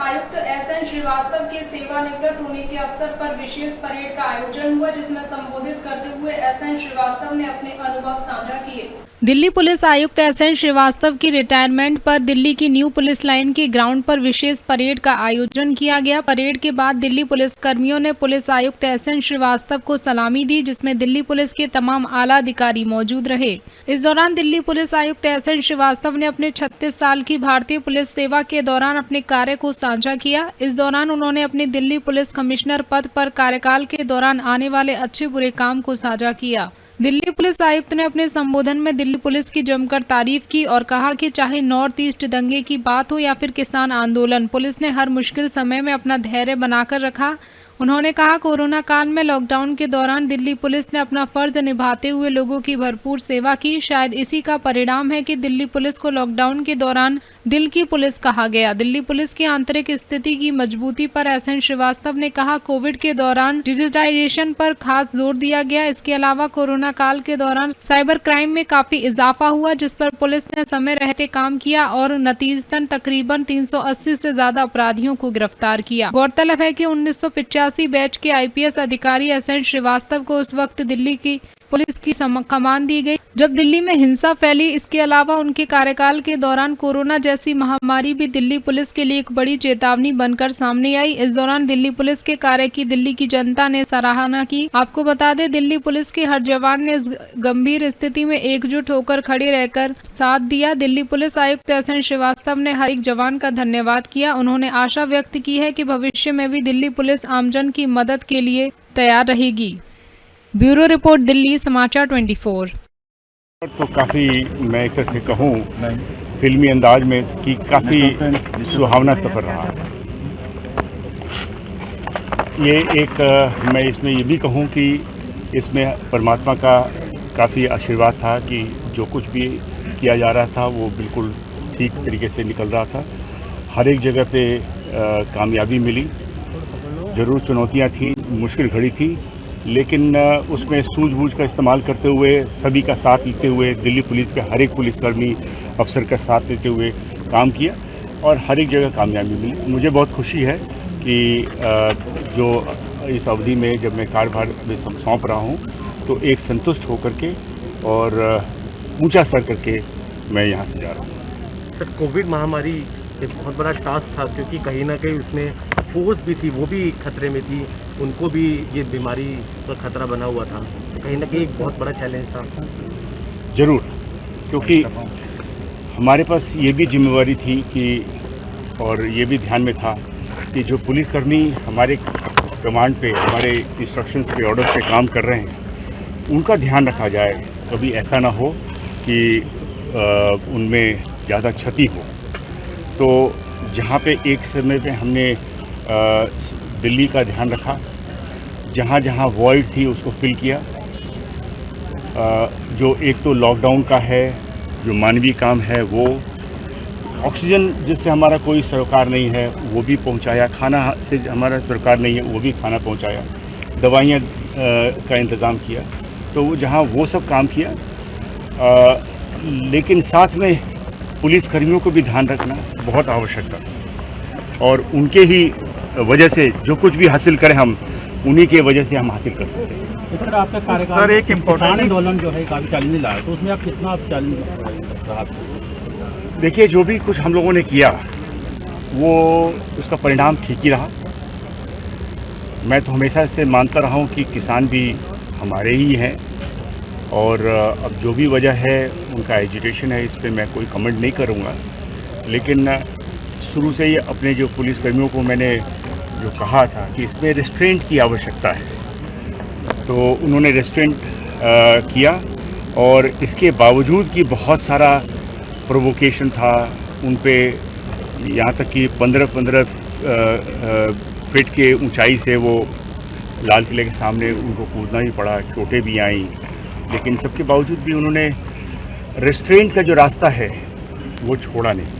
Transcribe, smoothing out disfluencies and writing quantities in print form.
आयुक्त एसएन श्रीवास्तव के सेवानिवृत्त होने के अवसर पर विशेष परेड का आयोजन हुआ, जिसमें संबोधित करते हुए एसएन श्रीवास्तव ने अपने अनुभव साझा किए। दिल्ली पुलिस आयुक्त एसएन श्रीवास्तव की रिटायरमेंट पर दिल्ली की न्यू पुलिस लाइन के ग्राउंड पर विशेष परेड का आयोजन किया गया। परेड के बाद दिल्ली पुलिस कर्मियों ने पुलिस आयुक्त एसएन श्रीवास्तव को सलामी दी, जिसमें दिल्ली पुलिस के तमाम आला अधिकारी मौजूद रहे। इस दौरान दिल्ली पुलिस आयुक्त एसएन श्रीवास्तव ने अपने 36 साल की भारतीय पुलिस सेवा के दौरान अपने कार्य को साझा किया। इस दौरान उन्होंने अपने दिल्ली पुलिस कमिश्नर पद पर कार्यकाल के दौरान आने वाले अच्छे बुरे काम को साझा किया। दिल्ली पुलिस आयुक्त ने अपने संबोधन में दिल्ली पुलिस की जमकर तारीफ की और कहा कि चाहे नॉर्थ ईस्ट दंगे की बात हो या फिर किसान आंदोलन, पुलिस ने हर मुश्किल समय में अपना धैर्य बनाकर रखा। उन्होंने कहा, कोरोना काल में लॉकडाउन के दौरान दिल्ली पुलिस ने अपना फर्ज निभाते हुए लोगों की भरपूर सेवा की। शायद इसी का परिणाम है कि दिल्ली पुलिस को लॉकडाउन के दौरान दिल की पुलिस कहा गया। दिल्ली पुलिस की आंतरिक स्थिति की मजबूती पर एसएन श्रीवास्तव ने कहा, कोविड के दौरान डिजिटाइजेशन पर खास जोर दिया गया। इसके अलावा कोरोना काल के दौरान साइबर क्राइम में काफी इजाफा हुआ, जिस पर पुलिस ने समय रहते काम किया और नतीजतन तकरीबन 380 से ज्यादा अपराधियों को गिरफ्तार किया। गौरतलब है कि 1985 बैच के आईपीएस अधिकारी एसएन श्रीवास्तव को उस वक्त दिल्ली की पुलिस की कमान दी गई जब दिल्ली में हिंसा फैली। इसके अलावा उनके कार्यकाल के दौरान कोरोना जैसी महामारी भी दिल्ली पुलिस के लिए एक बड़ी चेतावनी बनकर सामने आई। इस दौरान दिल्ली पुलिस के कार्य की दिल्ली की जनता ने सराहना की। आपको बता दें, दिल्ली पुलिस के हर जवान ने इस गंभीर स्थिति में एकजुट होकर खड़े रहकर साथ दिया। दिल्ली पुलिस आयुक्त एसएन श्रीवास्तव ने हर एक जवान का धन्यवाद किया। उन्होंने आशा व्यक्त की है कि भविष्य में भी दिल्ली पुलिस आमजन की मदद के लिए तैयार रहेगी। ब्यूरो रिपोर्ट, दिल्ली समाचार 24। तो काफ़ी मैं एक तरह से कहूँ फिल्मी अंदाज में कि काफ़ी सुहावना सफ़र रहा। ये एक मैं इसमें ये भी कहूँ कि इसमें परमात्मा का काफ़ी आशीर्वाद था कि जो कुछ भी किया जा रहा था वो बिल्कुल ठीक तरीके से निकल रहा था। हर एक जगह पे कामयाबी मिली। ज़रूर चुनौतियाँ थी, मुश्किल घड़ी थी, लेकिन उसमें सूझबूझ का इस्तेमाल करते हुए, सभी का साथ लेते हुए, दिल्ली पुलिस के हर एक पुलिसकर्मी अफसर का साथ लेते हुए काम किया और हर एक जगह कामयाबी मिली। मुझे बहुत खुशी है कि जो इस अवधि में जब मैं कार्यभार में सौंप रहा हूँ तो एक संतुष्ट होकर के और ऊंचा सर करके मैं यहाँ से जा रहा हूँ। सर, कोविड महामारी एक बहुत बड़ा टास्क था, क्योंकि कहीं ना कहीं उसमें फोर्स भी थी, वो भी खतरे में थी, उनको भी ये बीमारी का खतरा बना हुआ था। तो कहीं ना कहीं एक बहुत बड़ा चैलेंज था। ज़रूर, क्योंकि हमारे पास ये भी जिम्मेवारी थी कि और ये भी ध्यान में था कि जो पुलिसकर्मी हमारे कमांड पे, हमारे इंस्ट्रक्शंस पे, ऑर्डर पे काम कर रहे हैं, उनका ध्यान रखा जाए। कभी ऐसा ना हो कि उनमें ज़्यादा क्षति हो। तो जहाँ पे एक समय पे हमने दिल्ली का ध्यान रखा, जहाँ जहाँ वॉइड थी उसको फिल किया। जो एक तो लॉकडाउन का है, जो मानवीय काम है, वो ऑक्सीजन जिससे हमारा कोई सरोकार नहीं है वो भी पहुँचाया, खाना से हमारा सरोकार नहीं है वो भी खाना पहुँचाया, दवाइयाँ का इंतज़ाम किया। तो वो जहाँ वो सब काम किया, लेकिन साथ में पुलिसकर्मियों को भी ध्यान रखना बहुत आवश्यक था और उनके ही वजह से जो कुछ भी हासिल करें हम, उन्हीं के वजह से हम हासिल कर सकते हैं। सर, आपका कार्यकाल सर एक इम्पोर्टेंट आंदोलन जो है काफ़ी चैलेंज लाया, तो उसमें आप कितना चैलेंज रहा? देखिए, जो भी कुछ हम लोगों ने किया वो उसका परिणाम ठीक ही रहा। मैं तो हमेशा से मानता रहा हूँ कि किसान भी हमारे ही हैं और अब जो भी वजह है उनका एजुटेशन है, इस पर मैं कोई कमेंट नहीं करूँगा। लेकिन शुरू से ही अपने जो पुलिसकर्मियों को मैंने जो कहा था कि इसमें रेस्ट्रेंट की आवश्यकता है, तो उन्होंने रेस्ट्रेंट किया और इसके बावजूद कि बहुत सारा प्रोवोकेशन था उन पे, यहाँ तक कि 15-15 फीट के ऊंचाई से वो लाल किले के सामने उनको कूदना भी पड़ा, चोटें भी आईं, लेकिन सबके बावजूद भी उन्होंने रेस्ट्रेंट का जो रास्ता है वो छोड़ा नहीं।